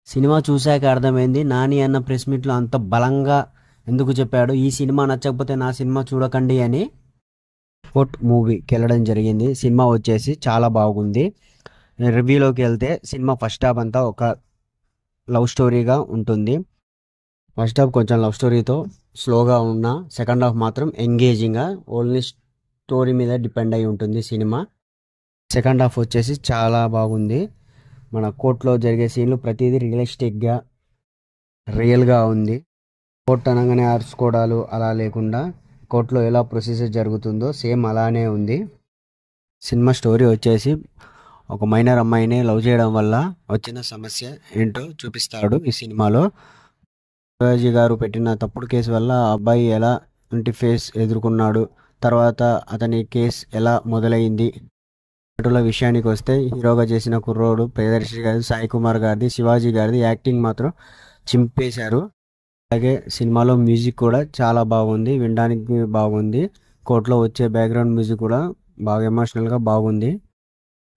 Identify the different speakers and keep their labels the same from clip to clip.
Speaker 1: Cinema చూశాక అర్థమైంది నాని అన్న ప్రెస్ మీట్లో అంత బలంగా ఎందుకు చెప్పాడు, ఈ సినిమా నచ్చకపోతే నా సినిమా చూడకండి అని. కోర్ట్ మూవీకి వెళ్ళడం జరిగింది. సినిమా వచ్చేసి చాలా బాగుంది. రివ్యూలోకి వెళ్తే సినిమా ఫస్ట్ హాఫ్ అంతా ఒక లవ్ స్టోరీగా ఉంటుంది. ఫస్ట్ హాఫ్ కొంచెం లవ్ స్టోరీతో స్లోగా ఉన్న సెకండ్ హాఫ్ మాత్రం ఎంగేజింగ్గా ఓన్లీ స్టోరీ మీద డిపెండ్ అయి ఉంటుంది సినిమా. సెకండ్ హాఫ్ వచ్చేసి చాలా బాగుంది. మన కోర్టులో జరిగే సీన్లు ప్రతిదీ రియలిస్టిక్గా రియల్గా ఉంది. కోర్టు అనగానే అరుచుకోవడాలు అలా లేకుండా కోర్టులో ఎలా ప్రొసీజర్ జరుగుతుందో సేమ్ అలానే ఉంది. సినిమా స్టోరీ వచ్చేసి ఒక మైనర్ అమ్మాయిని లవ్ చేయడం వల్ల వచ్చిన సమస్య ఏంటో చూపిస్తాడు ఈ సినిమాలో. శివాజీ గారు పెట్టిన తప్పుడు కేసు వల్ల ఆ అబ్బాయి ఎలా ఫేస్ ఎదుర్కొన్నాడు, తర్వాత అతని కేసు ఎలా మొదలైంది. నటుల విషయానికి వస్తే హీరోగా చేసిన కుర్రోడు ప్రియదర్శి గారి, సాయి కుమార్ గారిది, శివాజీ గారిది యాక్టింగ్ మాత్రం చింపేశారు. అలాగే సినిమాలో మ్యూజిక్ కూడా చాలా బాగుంది, వినడానికి బాగుంది. కోర్టులో వచ్చే బ్యాక్గ్రౌండ్ మ్యూజిక్ కూడా బాగా ఎమోషనల్గా బాగుంది.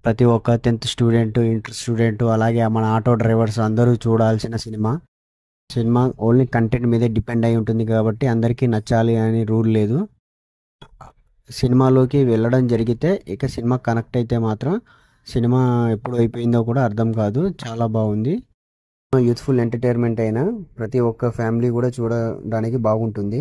Speaker 1: ప్రతి ఒక్క 10th స్టూడెంట్, ఇంటర్ స్టూడెంట్, అలాగే మన ఆటో డ్రైవర్స్ అందరూ చూడాల్సిన సినిమా. సినిమా ఓన్లీ కంటెంట్ మీదే డిపెండ్ అయి ఉంటుంది కాబట్టి అందరికీ నచ్చాలి అని రూల్ లేదు. సినిమాలోకి వెళ్ళడం జరిగితే ఇక సినిమా కనెక్ట్ అయితే మాత్రం సినిమా ఎప్పుడు అయిపోయిందో కూడా అర్థం కాదు. చాలా బాగుంది. యూత్ఫుల్ ఎంటర్టైన్మెంట్ అయినా ప్రతి ఒక్క ఫ్యామిలీ కూడా చూడడానికి బాగుంటుంది.